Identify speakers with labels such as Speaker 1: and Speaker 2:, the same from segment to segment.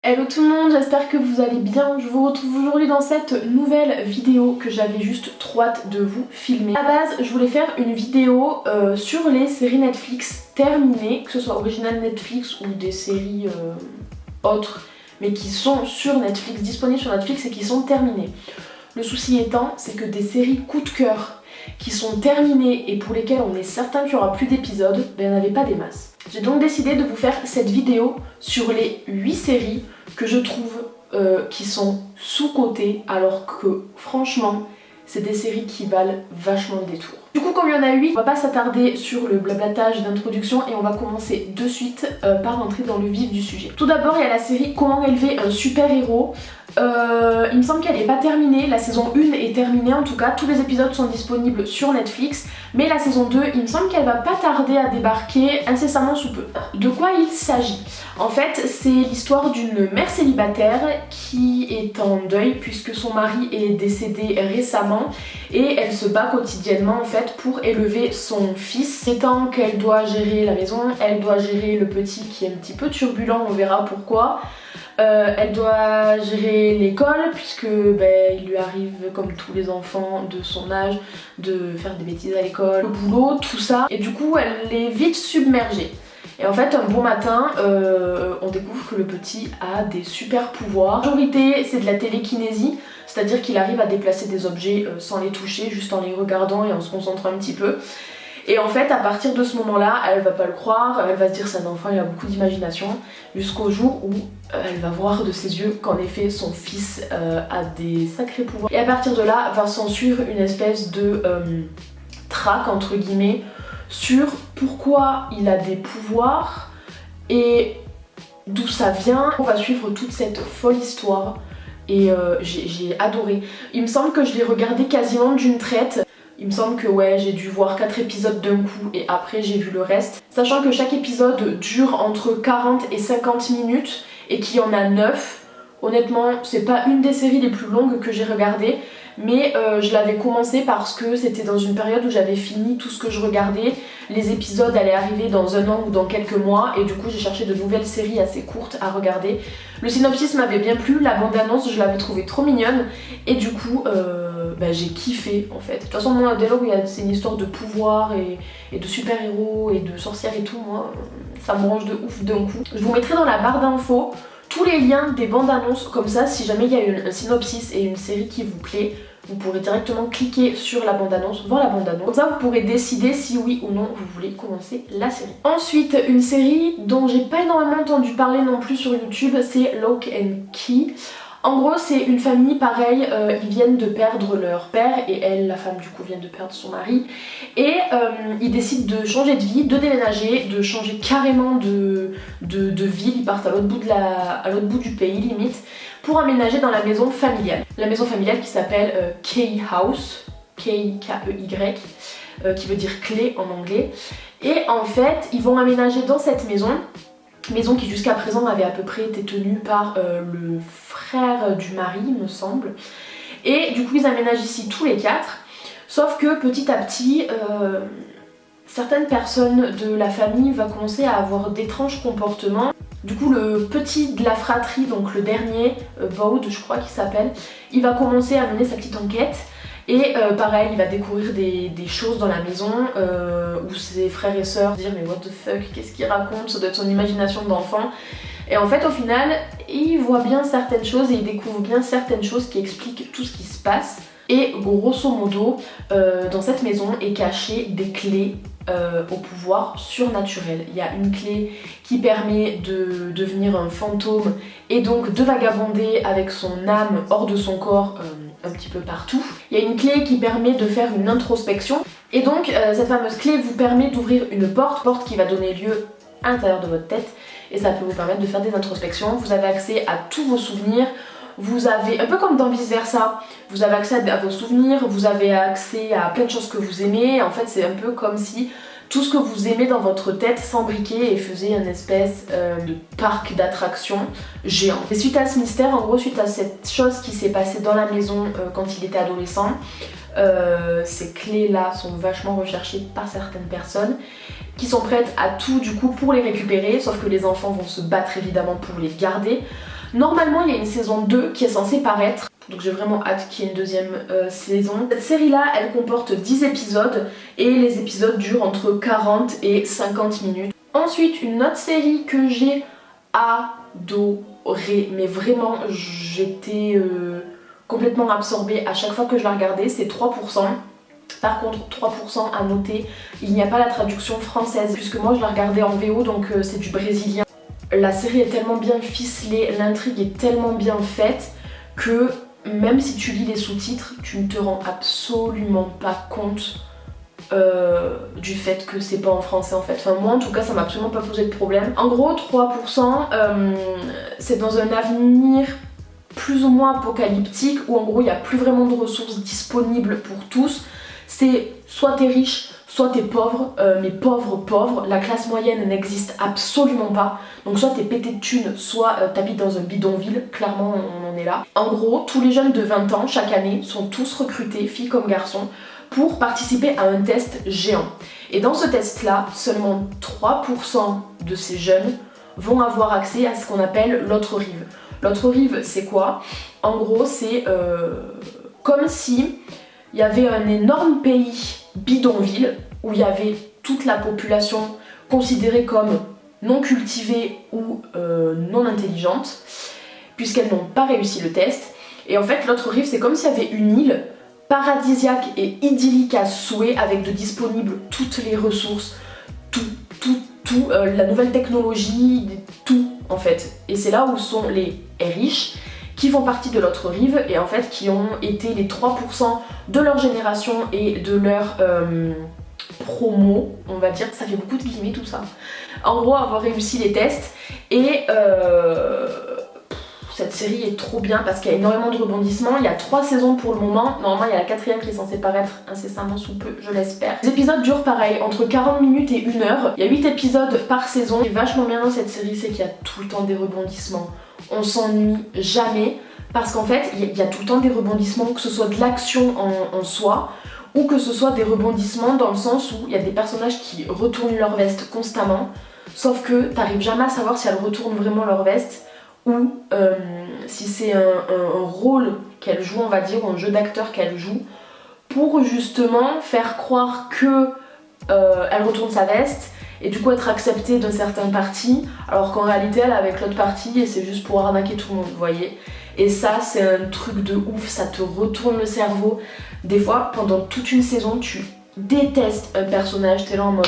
Speaker 1: Hello tout le monde, j'espère que vous allez bien. Je vous retrouve aujourd'hui dans cette nouvelle vidéo que j'avais juste trop hâte de vous filmer. À la base, je voulais faire une vidéo sur les séries Netflix terminées, que ce soit originales Netflix ou des séries autres, mais qui sont sur Netflix, disponibles sur Netflix et qui sont terminées. Le souci étant, c'est que des séries coup de cœur qui sont terminées et pour lesquelles on est certain qu'il n'y aura plus d'épisodes, ben, il n'y en avait pas des masses. J'ai donc décidé de vous faire cette vidéo sur les 8 séries que je trouve qui sont sous-cotées, alors que franchement, c'est des séries qui valent vachement le détour. Du coup, comme il y en a 8, on va pas s'attarder sur le blablatage d'introduction et on va commencer de suite par rentrer dans le vif du sujet. Tout d'abord, il y a la série Comment élever un super-héros. Il me semble qu'elle n'est pas terminée, la saison 1 est terminée en tout cas, tous les épisodes sont disponibles sur Netflix, mais la saison 2, il me semble qu'elle va pas tarder à débarquer incessamment sous peu. De quoi il s'agit? En fait, c'est l'histoire d'une mère célibataire qui est en deuil puisque son mari est décédé récemment et elle se bat quotidiennement en fait pour élever son fils. Étant qu'elle doit gérer la maison, elle doit gérer le petit qui est un petit peu turbulent, on verra pourquoi. Elle doit gérer l'école puisque il lui arrive comme tous les enfants de son âge de faire des bêtises à l'école, le boulot, tout ça, et du coup elle est vite submergée. Et en fait un bon matin on découvre que le petit a des super pouvoirs. La majorité c'est de la télékinésie, c'est-à-dire qu'il arrive à déplacer des objets sans les toucher, juste en les regardant et en se concentrant un petit peu. Et en fait, à partir de ce moment-là, elle va pas le croire, elle va se dire c'est un enfant, il a beaucoup d'imagination, jusqu'au jour où elle va voir de ses yeux qu'en effet son fils a des sacrés pouvoirs. Et à partir de là, va s'en suivre une espèce de traque entre guillemets sur pourquoi il a des pouvoirs et d'où ça vient. On va suivre toute cette folle histoire et j'ai adoré. Il me semble que je l'ai regardé quasiment d'une traite. Il me semble que ouais, j'ai dû voir 4 épisodes d'un coup et après j'ai vu le reste. Sachant que chaque épisode dure entre 40 et 50 minutes et qu'il y en a 9. Honnêtement, c'est pas une des séries les plus longues que j'ai regardées, mais je l'avais commencé parce que c'était dans une période où j'avais fini tout ce que je regardais. Les épisodes allaient arriver dans un an ou dans quelques mois et du coup j'ai cherché de nouvelles séries assez courtes à regarder. Le synopsis m'avait bien plu, la bande-annonce je l'avais trouvée trop mignonne et du coup j'ai kiffé en fait. De toute façon moi dès lors où c'est une histoire de pouvoir et de super-héros et de sorcières et tout, moi ça me range de ouf d'un coup. Je vous mettrai dans la barre d'infos tous les liens des bandes annonces, comme ça si jamais il y a un synopsis et une série qui vous plaît, vous pourrez directement cliquer sur la bande annonce, voir la bande annonce. Comme ça vous pourrez décider si oui ou non vous voulez commencer la série. Ensuite, une série dont j'ai pas énormément entendu parler non plus sur YouTube, c'est Lock and Key. En gros c'est une famille pareil, ils viennent de perdre leur père et elle, la femme du coup, vient de perdre son mari et ils décident de changer de vie, de déménager, de changer carrément de ville, ils partent à l'autre bout du pays limite pour aménager dans la maison familiale. La maison familiale qui s'appelle Key House, K-E-Y, qui veut dire clé en anglais, et en fait ils vont aménager dans cette maison qui jusqu'à présent avait à peu près été tenue par le frère du mari me semble, et du coup ils aménagent ici tous les 4, sauf que petit à petit certaines personnes de la famille vont commencer à avoir d'étranges comportements. Du coup le petit de la fratrie, donc le dernier, Baud je crois qu'il s'appelle, il va commencer à mener sa petite enquête. Et pareil, il va découvrir des choses dans la maison où ses frères et sœurs disent mais what the fuck, qu'est-ce qu'il raconte, ça doit être son imagination d'enfant. Et en fait au final, il voit bien certaines choses et il découvre bien certaines choses qui expliquent tout ce qui se passe. Et grosso modo, dans cette maison est cachée des clés au pouvoir surnaturel. Il y a une clé qui permet de devenir un fantôme et donc de vagabonder avec son âme hors de son corps un petit peu partout. Il y a une clé qui permet de faire une introspection et donc cette fameuse clé vous permet d'ouvrir une porte qui va donner lieu à l'intérieur de votre tête et ça peut vous permettre de faire des introspections. Vous avez accès à tous vos souvenirs. Vous avez, un peu comme dans Vice Versa, vous avez accès à vos souvenirs, vous avez accès à plein de choses que vous aimez. En fait c'est un peu comme si tout ce que vous aimez dans votre tête s'embriquait et faisait une espèce de parc d'attractions géant. Et suite à ce mystère, en gros suite à cette chose qui s'est passée dans la maison quand il était adolescent, ces clés là sont vachement recherchées par certaines personnes qui sont prêtes à tout du coup pour les récupérer, sauf que les enfants vont se battre évidemment pour les garder. Normalement il y a une saison 2 qui est censée paraître, donc j'ai vraiment hâte qu'il y ait une deuxième saison. Cette série là elle comporte 10 épisodes et les épisodes durent entre 40 et 50 minutes. Ensuite une autre série que j'ai adorée, mais vraiment j'étais complètement absorbée à chaque fois que je la regardais, c'est 3%. Par contre 3% à noter, il n'y a pas la traduction française puisque moi je la regardais en VO donc c'est du brésilien. La série est tellement bien ficelée, l'intrigue est tellement bien faite que même si tu lis les sous-titres, tu ne te rends absolument pas compte du fait que c'est pas en français en fait. Enfin moi en tout cas ça m'a absolument pas posé de problème. En gros 3% c'est dans un avenir plus ou moins apocalyptique où en gros il n'y a plus vraiment de ressources disponibles pour tous. C'est soit t'es riche, soit t'es pauvre, mais pauvre, la classe moyenne n'existe absolument pas. Donc soit t'es pété de thunes, soit t'habites dans un bidonville, clairement on en est là. En gros, tous les jeunes de 20 ans chaque année sont tous recrutés, filles comme garçons, pour participer à un test géant. Et dans ce test-là, seulement 3% de ces jeunes vont avoir accès à ce qu'on appelle l'autre rive. L'autre rive, c'est quoi? En gros, c'est comme si il y avait un énorme pays bidonville où il y avait toute la population considérée comme non cultivée ou non intelligente, puisqu'elles n'ont pas réussi le test. Et en fait, l'autre rive, c'est comme s'il y avait une île paradisiaque et idyllique à souhait, avec de disponibles toutes les ressources, la nouvelle technologie, tout en fait. Et c'est là où sont les riches qui font partie de l'autre rive et en fait qui ont été les 3% de leur génération et de leur promo, on va dire. Ça fait beaucoup de guillemets tout ça. En gros, avoir réussi les tests et cette série est trop bien parce qu'il y a énormément de rebondissements. Il y a 3 saisons pour le moment. Normalement, il y a la 4ème qui est censée paraître incessamment sous peu, je l'espère. Les épisodes durent pareil, entre 40 minutes et 1 heure. Il y a 8 épisodes par saison. Ce qui est vachement bien dans cette série, c'est qu'il y a tout le temps des rebondissements. On s'ennuie jamais parce qu'en fait, il y a tout le temps des rebondissements, que ce soit de l'action en soi ou que ce soit des rebondissements dans le sens où il y a des personnages qui retournent leur veste constamment, sauf que t'arrives jamais à savoir si elles retournent vraiment leur veste ou si c'est un rôle qu'elle joue, on va dire, ou un jeu d'acteur qu'elle joue pour justement faire croire que elle retourne sa veste et du coup être acceptée d'un certain parti alors qu'en réalité elle est avec l'autre partie et c'est juste pour arnaquer tout le monde, vous voyez. Et ça c'est un truc de ouf, ça te retourne le cerveau. Des fois pendant toute une saison tu détestes un personnage, t'es là en mode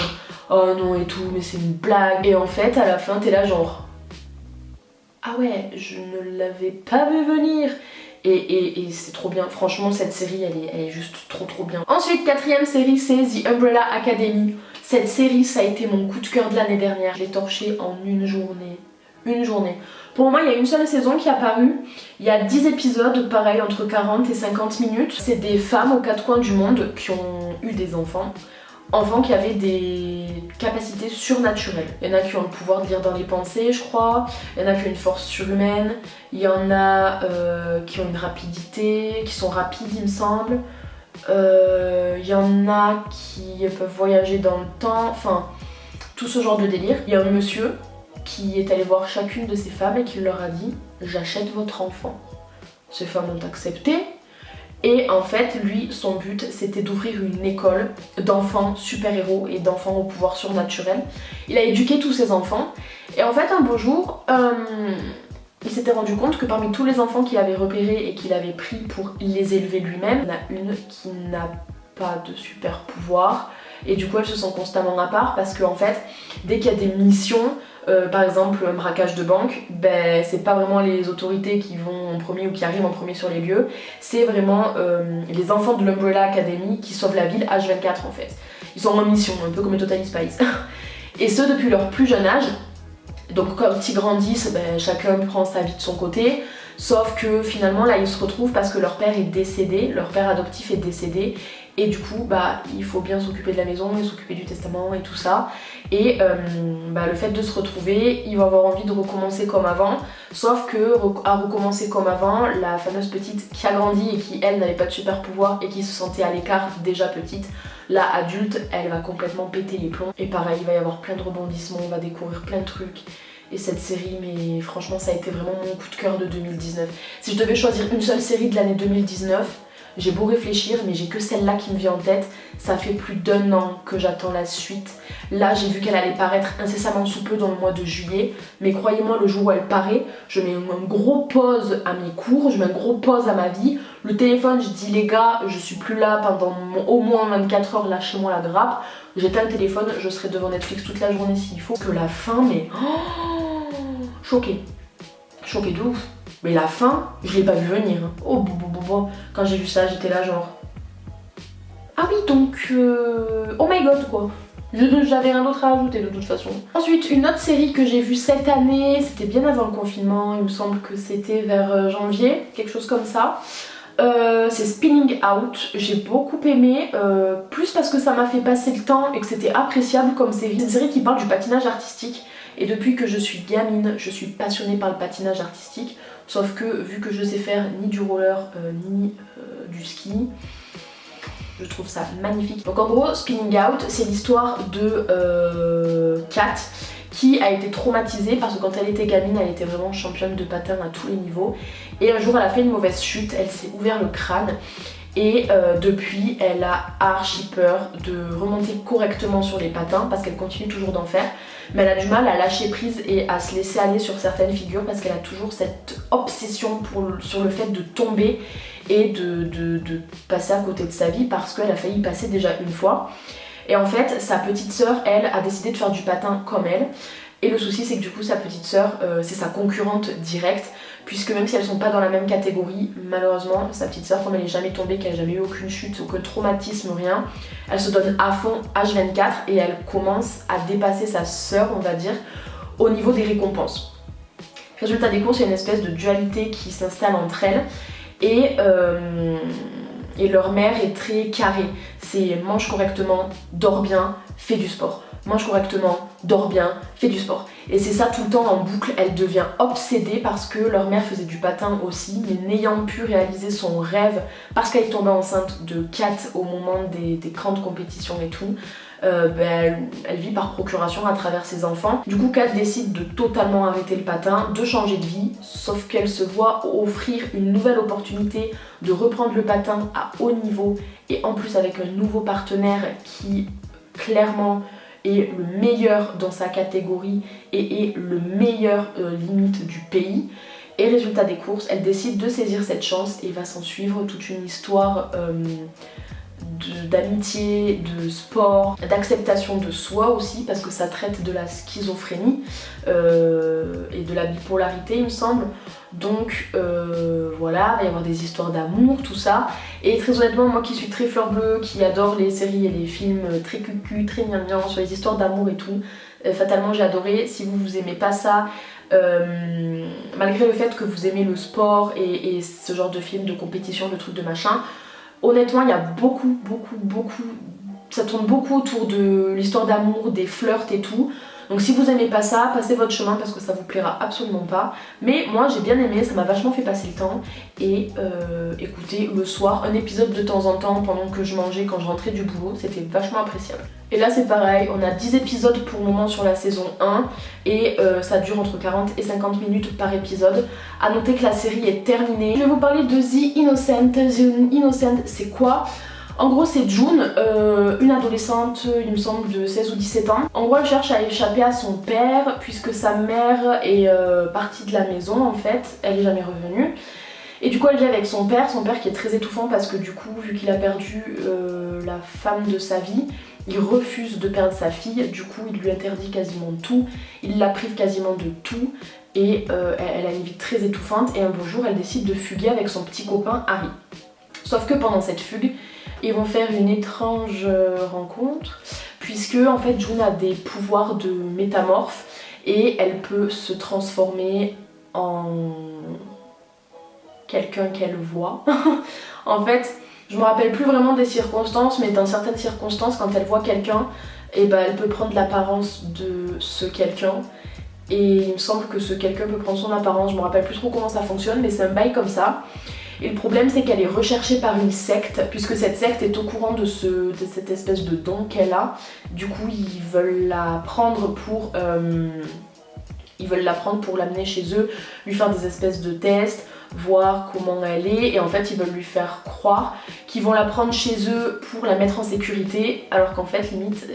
Speaker 1: oh non et tout mais c'est une blague, et en fait à la fin t'es là genre ah ouais, je ne l'avais pas vu venir. Et c'est trop bien, franchement cette série elle est juste trop bien. Ensuite 4ème série c'est The Umbrella Academy. Cette série ça a été mon coup de cœur de l'année dernière, je l'ai torchée en une journée. Pour moi il y a une seule saison qui est apparue, il y a 10 épisodes, pareil entre 40 et 50 minutes. C'est des femmes aux 4 coins du monde qui ont eu des enfants qui avaient des capacités surnaturelles. Il y en a qui ont le pouvoir de lire dans les pensées, je crois. Il y en a qui ont une force surhumaine. Il y en a qui ont une rapidité, qui sont rapides, il me semble. Il y en a qui peuvent voyager dans le temps. Enfin, tout ce genre de délire. Il y a un monsieur qui est allé voir chacune de ces femmes et qui leur a dit « J'achète votre enfant ». Ces femmes ont accepté. Et en fait, lui, son but, c'était d'ouvrir une école d'enfants super-héros et d'enfants au pouvoir surnaturel. Il a éduqué tous ses enfants. Et en fait, un beau jour, il s'était rendu compte que parmi tous les enfants qu'il avait repérés et qu'il avait pris pour les élever lui-même, il y en a une qui n'a pas de super-pouvoir. Et du coup, elles se sont constamment à part parce qu'en fait, dès qu'il y a des missions, par exemple un braquage de banque, ben c'est pas vraiment les autorités qui vont en premier ou qui arrivent en premier sur les lieux, c'est vraiment les enfants de l'Umbrella Academy qui sauvent la ville H24 en fait. Ils sont en mission, un peu comme les Totally Spies. Et ce depuis leur plus jeune âge. Donc quand ils grandissent, ben, chacun prend sa vie de son côté. Sauf que finalement là ils se retrouvent parce que leur père est décédé, leur père adoptif est décédé. Et du coup bah il faut bien s'occuper de la maison et s'occuper du testament et tout ça. Et le fait de se retrouver, ils vont avoir envie de recommencer comme avant. Sauf que à recommencer comme avant, la fameuse petite qui a grandi et qui elle n'avait pas de super pouvoir et qui se sentait à l'écart déjà petite, la adulte elle va complètement péter les plombs. Et pareil il va y avoir plein de rebondissements, on va découvrir plein de trucs. Et cette série, mais franchement ça a été vraiment mon coup de cœur de 2019. Si je devais choisir une seule série de l'année 2019, j'ai beau réfléchir, mais j'ai que celle-là qui me vient en tête. Ça fait plus d'1 an que j'attends la suite. Là, j'ai vu qu'elle allait paraître incessamment sous peu dans le mois de juillet. Mais croyez-moi, le jour où elle paraît, je mets un gros pause à mes cours, je mets un gros pause à ma vie. Le téléphone, je dis les gars, je suis plus là pendant au moins 24 heures, lâchez-moi la grappe. J'éteins le téléphone, je serai devant Netflix toute la journée s'il faut. Que la fin, mais... Oh, choquée. Choquée de ouf. Mais la fin, je l'ai pas vu venir. Oh, bon. Quand j'ai vu ça, j'étais là genre... Ah oui, donc... Oh my god, quoi. J'avais rien d'autre à ajouter de toute façon. Ensuite, une autre série que j'ai vue cette année, c'était bien avant le confinement, il me semble que c'était vers janvier, quelque chose comme ça. C'est Spinning Out, j'ai beaucoup aimé, plus parce que ça m'a fait passer le temps et que c'était appréciable comme série. C'est une série qui parle du patinage artistique. Et depuis que je suis gamine, je suis passionnée par le patinage artistique. Sauf que vu que je sais faire ni du roller ni du ski, je trouve ça magnifique. Donc en gros, Spinning Out, c'est l'histoire de Kat qui a été traumatisée parce que quand elle était gamine, elle était vraiment championne de patin à tous les niveaux. Et un jour, elle a fait une mauvaise chute, elle s'est ouvert le crâne. Et depuis, elle a archi peur de remonter correctement sur les patins parce qu'elle continue toujours d'en faire. Mais elle a du mal à lâcher prise et à se laisser aller sur certaines figures parce qu'elle a toujours cette obsession sur le fait de tomber et de passer à côté de sa vie parce qu'elle a failli y passer déjà une fois. Et en fait, sa petite sœur, elle, a décidé de faire du patin comme elle. Et le souci, c'est que du coup, sa petite sœur, c'est sa concurrente directe. Puisque même si elles sont pas dans la même catégorie, malheureusement, sa petite sœur, comme elle n'est jamais tombée, qu'elle n'a jamais eu aucune chute, aucun traumatisme, rien, elle se donne à fond H24 et elle commence à dépasser sa sœur, on va dire, au niveau des récompenses. Résultat des courses, il y a une espèce de dualité qui s'installe entre elles et leur mère est très carrée. C'est mange correctement, dors bien, fais du sport. Mange correctement, dors bien, fais du sport. Et c'est ça tout le temps en boucle, elle devient obsédée parce que leur mère faisait du patin aussi, mais n'ayant pu réaliser son rêve parce qu'elle est tombée enceinte de Kat au moment des grandes compétitions et tout, elle vit par procuration à travers ses enfants. Du coup, Kat décide de totalement arrêter le patin, de changer de vie, sauf qu'elle se voit offrir une nouvelle opportunité de reprendre le patin à haut niveau et en plus avec un nouveau partenaire qui clairement est le meilleur dans sa catégorie et est le meilleur limite du pays. Et résultat des courses, elle décide de saisir cette chance et va s'en suivre toute une histoire d'amitié, de sport, d'acceptation de soi aussi parce que ça traite de la schizophrénie et de la bipolarité il me semble. Donc voilà, il va y avoir des histoires d'amour, tout ça. Et très honnêtement, moi qui suis très fleur bleue, qui adore les séries et les films très cucu, très gnangnan sur les histoires d'amour et tout, fatalement j'ai adoré. Si vous aimez pas ça, malgré le fait que vous aimez le sport et ce genre de films, de compétition, de trucs de machin, honnêtement il y a beaucoup, ça tourne beaucoup autour de l'histoire d'amour, des flirts et tout. Donc si vous aimez pas ça, passez votre chemin parce que ça vous plaira absolument pas. Mais moi j'ai bien aimé, ça m'a vachement fait passer le temps. Et écoutez, le soir, un épisode de temps en temps pendant que je mangeais, quand je rentrais du boulot, c'était vachement appréciable. Et là c'est pareil, on a 10 épisodes pour le moment sur la saison 1 et ça dure entre 40 et 50 minutes par épisode. A noter que la série est terminée. Je vais vous parler de The Innocent. The Innocent, c'est quoi ? En gros c'est June, une adolescente, il me semble de 16 ou 17 ans. En gros elle cherche à échapper à son père puisque sa mère est partie de la maison en fait, elle est jamais revenue. Et du coup elle vit avec son père qui est très étouffant parce que du coup vu qu'il a perdu la femme de sa vie, il refuse de perdre sa fille, du coup il lui interdit quasiment tout, il la prive quasiment de tout et elle a une vie très étouffante et un beau jour elle décide de fuguer avec son petit copain Harry. Sauf que pendant cette fugue, ils vont faire une étrange rencontre puisque en fait June a des pouvoirs de métamorphe et elle peut se transformer en quelqu'un qu'elle voit. En fait, je me rappelle plus vraiment des circonstances, mais dans certaines circonstances, quand elle voit quelqu'un, et ben elle peut prendre l'apparence de ce quelqu'un. Et il me semble que ce quelqu'un peut prendre son apparence, je me rappelle plus trop comment ça fonctionne, mais c'est un bail comme ça. Et le problème c'est qu'elle est recherchée par une secte, puisque cette secte est au courant de cette espèce de don qu'elle a. Du coup ils veulent la prendre pour Ils veulent la prendre pour l'amener chez eux, lui faire des espèces de tests, voir comment elle est, et en fait ils veulent lui faire croire qu'ils vont la prendre chez eux pour la mettre en sécurité, alors qu'en fait limite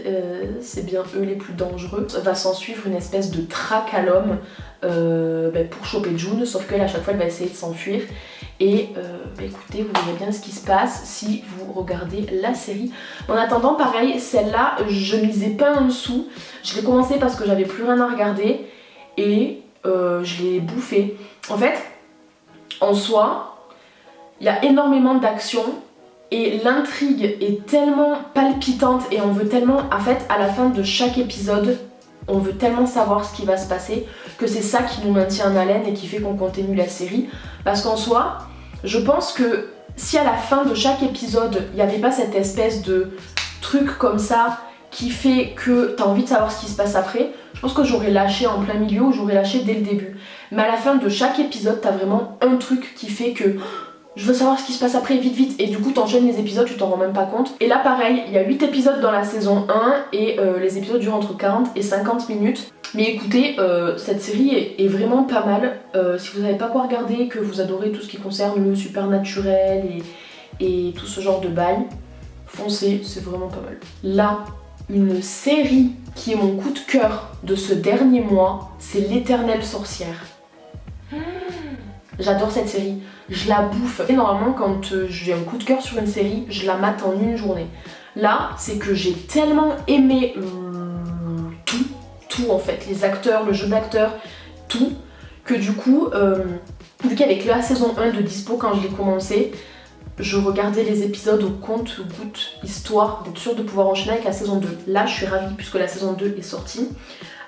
Speaker 1: c'est bien eux les plus dangereux. Va s'en suivre une espèce de traque à l'homme pour choper June, sauf qu'elle à chaque fois elle va essayer de s'enfuir. Et écoutez, vous verrez bien ce qui se passe si vous regardez la série. En attendant, pareil, celle-là, je misais pas un sou. Je l'ai commencé parce que j'avais plus rien à regarder et je l'ai bouffée. En fait, en soi, il y a énormément d'action et l'intrigue est tellement palpitante et on veut tellement, en fait, à la fin de chaque épisode, on veut tellement savoir ce qui va se passer que c'est ça qui nous maintient en haleine et qui fait qu'on continue la série. Parce qu'en soi, je pense que si à la fin de chaque épisode, il n'y avait pas cette espèce de truc comme ça qui fait que t'as envie de savoir ce qui se passe après, je pense que j'aurais lâché en plein milieu ou j'aurais lâché dès le début. Mais à la fin de chaque épisode, t'as vraiment un truc qui fait que je veux savoir ce qui se passe après, vite vite, et du coup t'enchaînes les épisodes, tu t'en rends même pas compte. Et là pareil, il y a 8 épisodes dans la saison 1 et les épisodes durent entre 40 et 50 minutes. Mais écoutez, cette série est vraiment pas mal. Si vous n'avez pas quoi regarder, que vous adorez tout ce qui concerne le supernaturel et tout ce genre de bail, foncez, c'est vraiment pas mal. Là, une série qui est mon coup de cœur de ce dernier mois, c'est L'Éternelle Sorcière. J'adore cette série, je la bouffe. Et normalement quand j'ai un coup de cœur sur une série, je la mate en une journée. Là, c'est que j'ai tellement aimé tout en fait, les acteurs, le jeu d'acteurs, tout, que du coup, vu qu'avec la saison 1 de dispo quand je l'ai commencé, je regardais les épisodes au compte-gouttes, histoire d'être sûre de pouvoir enchaîner avec la saison 2. Là, je suis ravie puisque la saison 2 est sortie.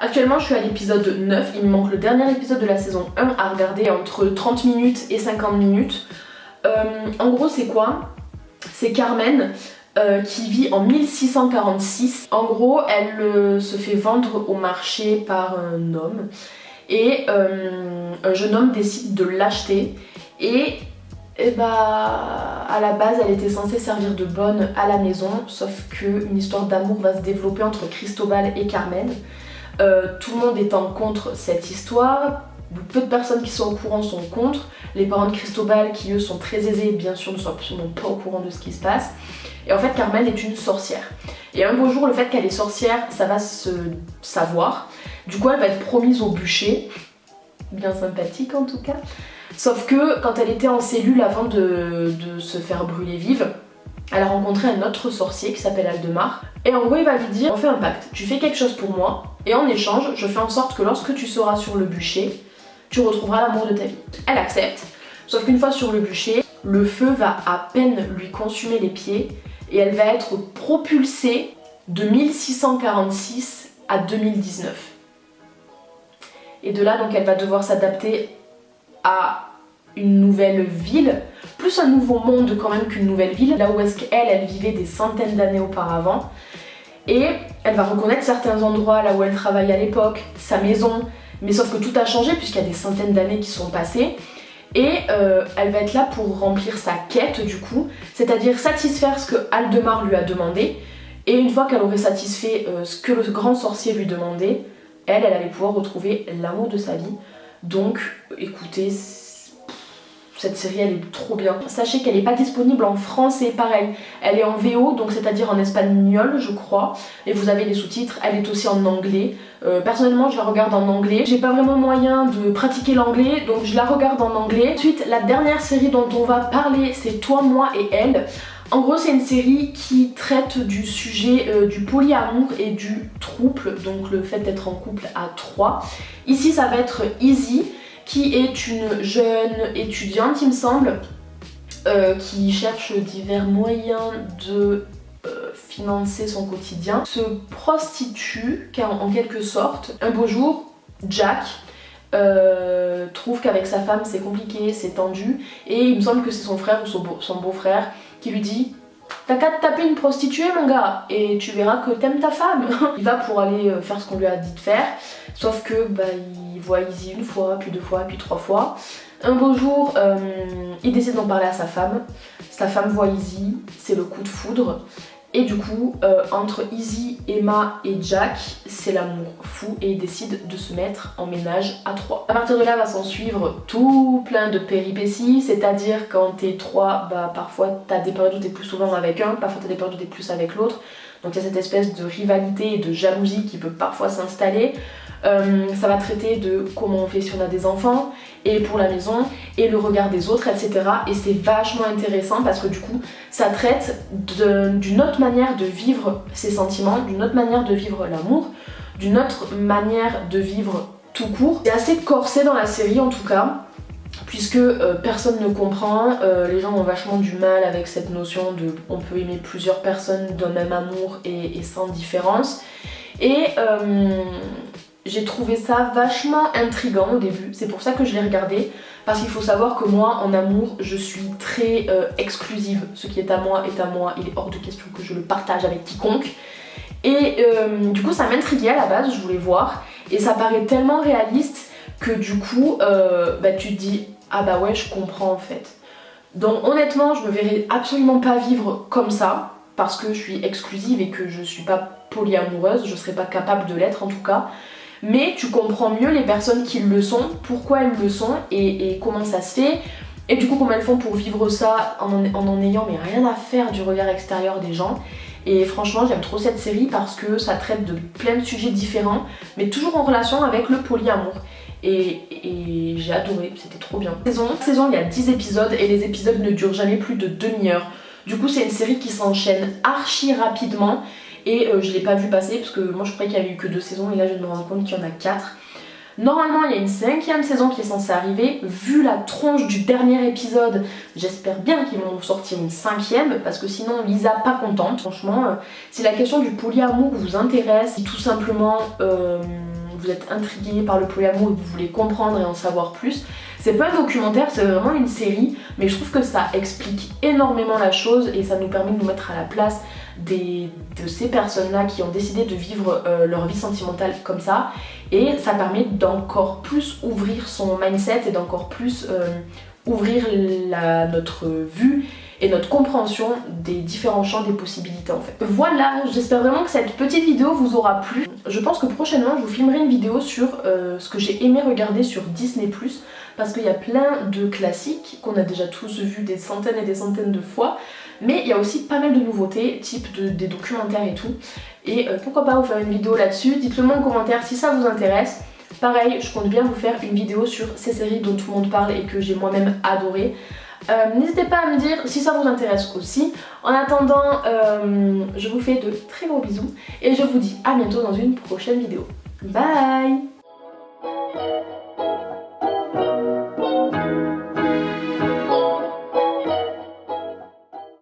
Speaker 1: Actuellement, je suis à l'épisode 9, il me manque le dernier épisode de la saison 1 à regarder entre 30 minutes et 50 minutes. En gros, c'est quoi? C'est Carmen qui vit en 1646. En gros, elle se fait vendre au marché par un homme et un jeune homme décide de l'acheter et à la base elle était censée servir de bonne à la maison, sauf qu'une histoire d'amour va se développer entre Cristobal et Carmen. Tout le monde étant contre cette histoire, peu de personnes qui sont au courant sont contre. Les parents de Cristobal, qui eux sont très aisés, bien sûr ne sont absolument pas au courant de ce qui se passe. Et en fait Carmen est une sorcière. Et un beau jour, le fait qu'elle est sorcière, ça va se savoir. Du coup elle va être promise au bûcher, bien sympathique en tout cas. Sauf que quand elle était en cellule avant de se faire brûler vive, elle a rencontré un autre sorcier qui s'appelle Aldemar. Et en gros il va lui dire, on fait un pacte, tu fais quelque chose pour moi et en échange je fais en sorte que lorsque tu seras sur le bûcher, tu retrouveras l'amour de ta vie. Elle accepte, sauf qu'une fois sur le bûcher, le feu va à peine lui consumer les pieds et elle va être propulsée de 1646 à 2019. Et de là donc elle va devoir s'adapter à une nouvelle ville, plus un nouveau monde quand même qu'une nouvelle ville, là où est-ce qu'elle vivait des centaines d'années auparavant. Et elle va reconnaître certains endroits là où elle travaille à l'époque, sa maison, mais sauf que tout a changé puisqu'il y a des centaines d'années qui sont passées. Et elle va être là pour remplir sa quête du coup, c'est-à-dire satisfaire ce que Aldemar lui a demandé. Et une fois qu'elle aurait satisfait ce que le grand sorcier lui demandait, elle allait pouvoir retrouver l'amour de sa vie. Donc écoutez, cette série elle est trop bien. Sachez qu'elle n'est pas disponible en français, pareil. Elle est en VO, donc c'est-à-dire en espagnol je crois. Et vous avez les sous-titres, elle est aussi en anglais. Personnellement je la regarde en anglais. J'ai pas vraiment moyen de pratiquer l'anglais, donc je la regarde en anglais. Ensuite, la dernière série dont on va parler, c'est Toi, moi et elle. En gros c'est une série qui traite du sujet du polyamour et du trouble, donc le fait d'être en couple à 3. Ici ça va être Izzy, qui est une jeune étudiante il me semble, qui cherche divers moyens de financer son quotidien, se prostitue car en quelque sorte. Un beau jour, Jack trouve qu'avec sa femme c'est compliqué, c'est tendu, et il me semble que c'est son frère ou son beau-frère qui lui dit « T'as qu'à te taper une prostituée mon gars et tu verras que t'aimes ta femme !» Il va pour aller faire ce qu'on lui a dit de faire, sauf que il voit Izzy une fois, puis 2 fois, puis 3 fois. Un beau jour, il décide d'en parler à sa femme voit Izzy, c'est le coup de foudre, Et du coup, entre Izzy, Emma et Jack, c'est l'amour fou et ils décident de se mettre en ménage à 3. À partir de là va s'en suivre tout plein de péripéties, c'est-à-dire quand t'es 3, bah parfois t'as des périodes où t'es plus souvent avec un, parfois t'as des périodes où t'es plus avec l'autre. Donc il y a cette espèce de rivalité et de jalousie qui peut parfois s'installer. Ça va traiter de comment on fait si on a des enfants, et pour la maison, et le regard des autres, etc. Et c'est vachement intéressant parce que du coup, ça traite d'une autre manière de vivre ses sentiments, d'une autre manière de vivre l'amour, d'une autre manière de vivre tout court. C'est assez corsé dans la série en tout cas, puisque personne ne comprend, les gens ont vachement du mal avec cette notion de on peut aimer plusieurs personnes d'un même amour et sans différence. Et j'ai trouvé ça vachement intriguant au début, c'est pour ça que je l'ai regardé, parce qu'il faut savoir que moi en amour je suis très exclusive, ce qui est à moi, il est hors de question que je le partage avec quiconque. Et du coup ça m'intriguait à la base, je voulais voir, et ça paraît tellement réaliste que du coup bah, tu te dis ah bah ouais je comprends en fait. Donc honnêtement je me verrais absolument pas vivre comme ça, parce que je suis exclusive et que je suis pas polyamoureuse, je serais pas capable de l'être en tout cas. Mais tu comprends mieux les personnes qui le sont, pourquoi elles le sont et comment ça se fait. Et du coup comment elles font pour vivre ça en ayant mais rien à faire du regard extérieur des gens. Et franchement j'aime trop cette série parce que ça traite de plein de sujets différents, mais toujours en relation avec le polyamour. Et j'ai adoré, c'était trop bien. Saison, il y a 10 épisodes et les épisodes ne durent jamais plus de demi-heure. Du coup c'est une série qui s'enchaîne archi rapidement. Et je l'ai pas vu passer parce que moi je croyais qu'il y avait eu que 2 saisons et là je me rends compte qu'il y en a 4. Normalement il y a une 5e saison qui est censée arriver. Vu la tronche du dernier épisode, j'espère bien qu'ils vont sortir une 5e parce que sinon Lisa pas contente. Franchement, si la question du polyamour vous intéresse, si tout simplement vous êtes intrigué par le polyamour et que vous voulez comprendre et en savoir plus, c'est pas un documentaire, c'est vraiment une série, mais je trouve que ça explique énormément la chose et ça nous permet de nous mettre à la place de ces personnes-là qui ont décidé de vivre leur vie sentimentale comme ça, et ça permet d'encore plus ouvrir son mindset et d'encore plus ouvrir notre vue et notre compréhension des différents champs des possibilités en fait. Voilà, j'espère vraiment que cette petite vidéo vous aura plu. Je pense que prochainement je vous filmerai une vidéo sur ce que j'ai aimé regarder sur Disney+, parce qu'il y a plein de classiques qu'on a déjà tous vus des centaines et des centaines de fois, mais il y a aussi pas mal de nouveautés, type des documentaires et tout. Et pourquoi pas vous faire une vidéo là-dessus, dites-le moi en commentaire si ça vous intéresse. Pareil, je compte bien vous faire une vidéo sur ces séries dont tout le monde parle et que j'ai moi-même adoré. N'hésitez pas à me dire si ça vous intéresse aussi. En attendant, je vous fais de très gros bisous et je vous dis à bientôt dans une prochaine vidéo. Bye!